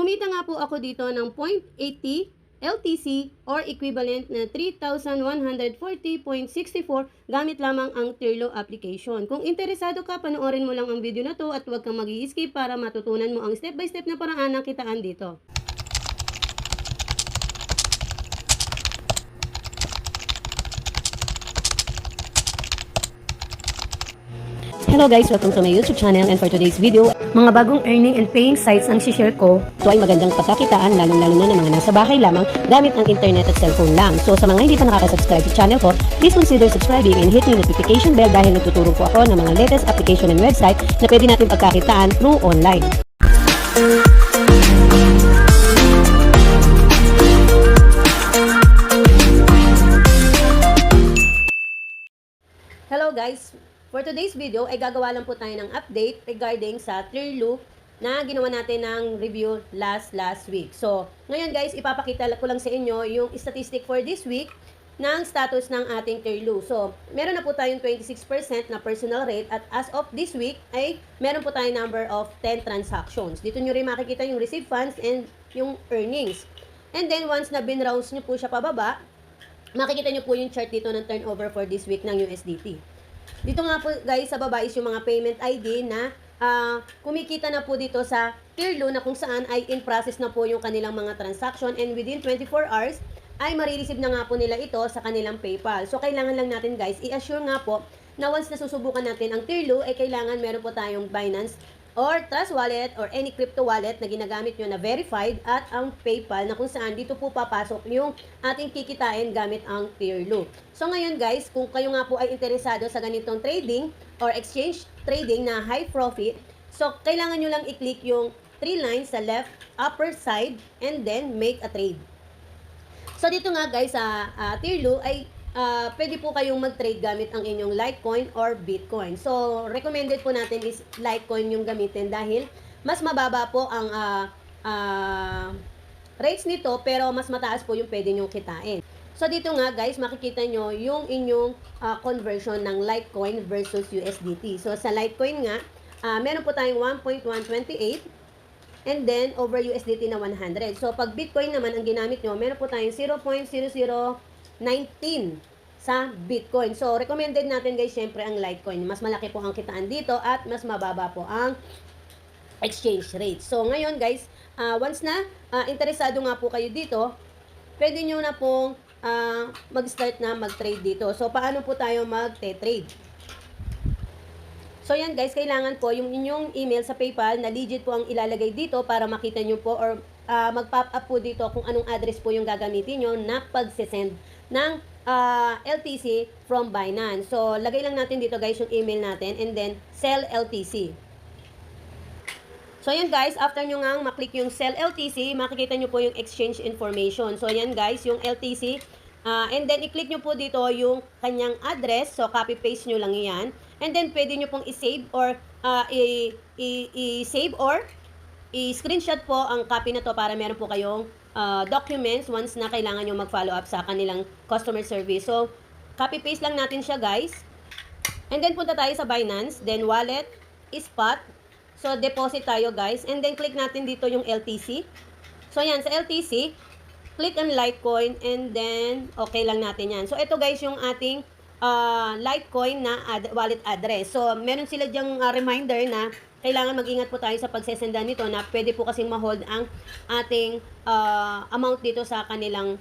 kumita nga po ako dito ng 0.80 LTC or equivalent na 3,140.64 gamit lamang ang Tirlo application. Kung interesado ka, panoorin mo lang ang video na to at huwag kang mag-i-skip para matutunan mo ang step-by-step na paraan ng kitaan dito. Hello guys! Welcome to my YouTube channel, and for today's video, mga bagong earning and paying sites ang share ko. Ito ay magandang pagkakitaan, lalong-lalo na ng mga nasa bahay lamang gamit ang internet at cellphone lang. So sa mga hindi pa nakaka-subscribe sa channel ko, please consider subscribing and hit yung notification bell dahil nagtuturo po ako ng mga latest application and website na pwede natin pagkakitaan through online. Hello guys! For today's video ay gagawa lang po tayo ng update regarding sa Tirlo na ginawa natin ng review last week. So, ngayon guys, ipapakita ko lang sa inyo yung statistic for this week ng status ng ating Tirlo. So, meron na po tayong 26% na personal rate at as of this week ay meron po tayong number of 10 transactions. Dito nyo rin makikita yung received funds and yung earnings. And then, once na binrouse nyo po siya pababa, makikita nyo po yung chart dito ng turnover for this week ng USDT. Dito nga po guys sa baba is yung mga payment ID na kumikita na po dito sa Tirlo na kung saan ay in process na po yung kanilang mga transaction and within 24 hours ay marireceive na nga po nila ito sa kanilang PayPal. So kailangan lang natin guys i-assure nga po na once na susubukan natin ang Tirlo ay kailangan meron po tayong Binance or Trust Wallet or any crypto wallet na ginagamit nyo na verified at ang PayPal na kung saan dito po papasok yung ating kikitain gamit ang Tirlo. So ngayon guys, kung kayo nga po ay interesado sa ganitong trading or exchange trading na high profit, so kailangan nyo lang i-click yung 3 lines sa left upper side and then make a trade. So dito nga guys sa Tirlo ay pwede po kayong mag-trade gamit ang inyong Litecoin or Bitcoin. So, recommended po natin is Litecoin yung gamitin dahil mas mababa po ang rates nito pero mas mataas po yung pwede nyong kitain. So, dito nga guys, makikita nyo yung inyong conversion ng Litecoin versus USDT. So, sa Litecoin nga, meron po tayong 1.128 and then over USDT na 100. So, pag Bitcoin naman ang ginamit nyo, meron po tayong 0.0019 sa Bitcoin. So, recommended natin guys, syempre ang Litecoin. Mas malaki po ang kitaan dito at mas mababa po ang exchange rate. So, ngayon guys, once na interesado nga po kayo dito, pwede nyo na pong mag-start na mag-trade dito. So, paano po tayo mag-trade? So, yan guys, kailangan po yung inyong email sa PayPal na legit po ang ilalagay dito para makita nyo po or mag-pop up po dito kung anong address po yung gagamitin nyo na pag-send ng LTC from Binance. So, lagay lang natin dito guys yung email natin and then sell LTC. So, yan guys, after nyo nga maklik yung sell LTC, makikita nyo po yung exchange information. So, yan guys, yung LTC. And then, i-click nyo po dito yung kanyang address. So, copy-paste nyo lang yan. And then, pwede nyo pong i-save or i-save or i-screenshot po ang copy na to para meron po kayong documents once na kailangan nyo mag-follow up sa kanilang customer service. So, copy-paste lang natin siya guys. And then, punta tayo sa Binance. Then, wallet, spot. So, deposit tayo guys. And then, click natin dito yung LTC. So, yan. Sa LTC, click on Litecoin and then, okay lang natin yan. So, ito guys yung ating Litecoin na wallet address. So, meron sila dyang reminder na kailangan mag-ingat po tayo sa pagsesendan nito na pwede po kasing ma-hold ang ating amount dito sa kanilang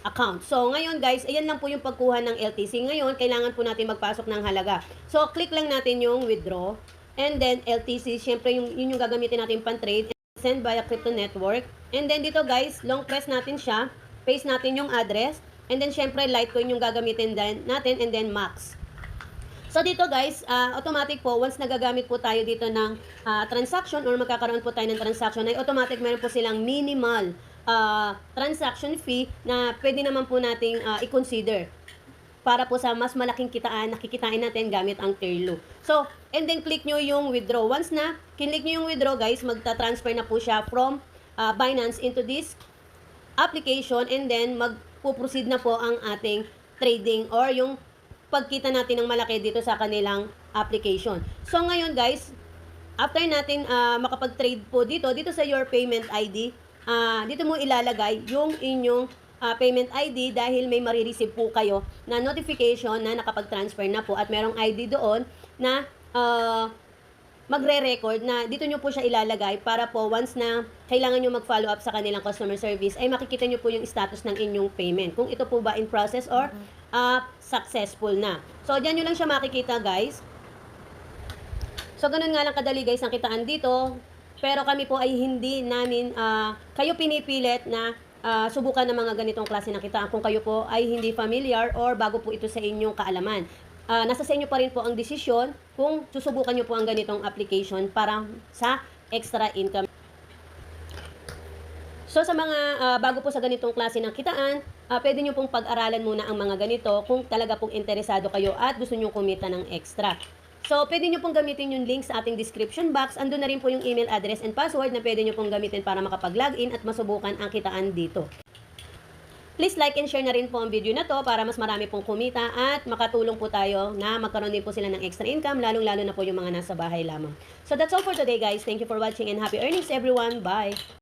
account. So, ngayon guys, ayan lang po yung pagkuha ng LTC. Ngayon, kailangan po natin magpasok ng halaga. So, click lang natin yung withdraw. And then, LTC, syempre yun yung gagamitin natin pan-trade. Send via crypto network. And then, dito guys, long press natin siya. Paste natin yung address. And then, syempre, Litecoin yung gagamitin natin. And then, max. So, dito guys, automatic po, once nagagamit po tayo dito ng transaction or magkakaroon po tayo ng transaction, ay automatic meron po silang minimal transaction fee na pwede naman po nating i-consider para po sa mas malaking kitaan, nakikitain natin gamit ang Tirlo. So, and then click nyo yung withdraw. Once na click nyo yung withdraw guys, magta-transfer na po siya from Binance into this application and then magpo-proceed na po ang ating trading or yung pagkita natin ng malaki dito sa kanilang application. So, ngayon guys, after natin makapag-trade po dito sa your payment ID, dito mo ilalagay yung inyong payment ID dahil may marireceive po kayo na notification na nakapag-transfer na po at merong ID doon na magre-record na dito nyo po siya ilalagay para po once na kailangan nyo mag-follow up sa kanilang customer service ay makikita nyo po yung status ng inyong payment. Kung ito po ba in process or successful na. So, dyan nyo lang siya makikita guys. So, ganun nga lang kadali guys ang kitaan dito. Pero kami po ay hindi namin kayo pinipilit na subukan ng mga ganitong klase ng kitaan kung kayo po ay hindi familiar or bago po ito sa inyong kaalaman. Nasa sa inyo pa rin po ang desisyon kung susubukan nyo po ang ganitong application para sa extra income. So sa mga bago po sa ganitong klase ng kitaan, pwede nyo pong pag-aralan muna ang mga ganito kung talaga pong interesado kayo at gusto nyo kumita ng extra. So pwede nyo pong gamitin yung link sa ating description box. Andun na rin po yung email address and password na pwede nyo pong gamitin para makapag-login at masubukan ang kitaan dito. Please like and share na rin po ang video na to para mas marami pong kumita at makatulong po tayo na magkaroon din po sila ng extra income, lalong-lalo na po yung mga nasa bahay lamang. So that's all for today guys. Thank you for watching and happy earnings everyone. Bye!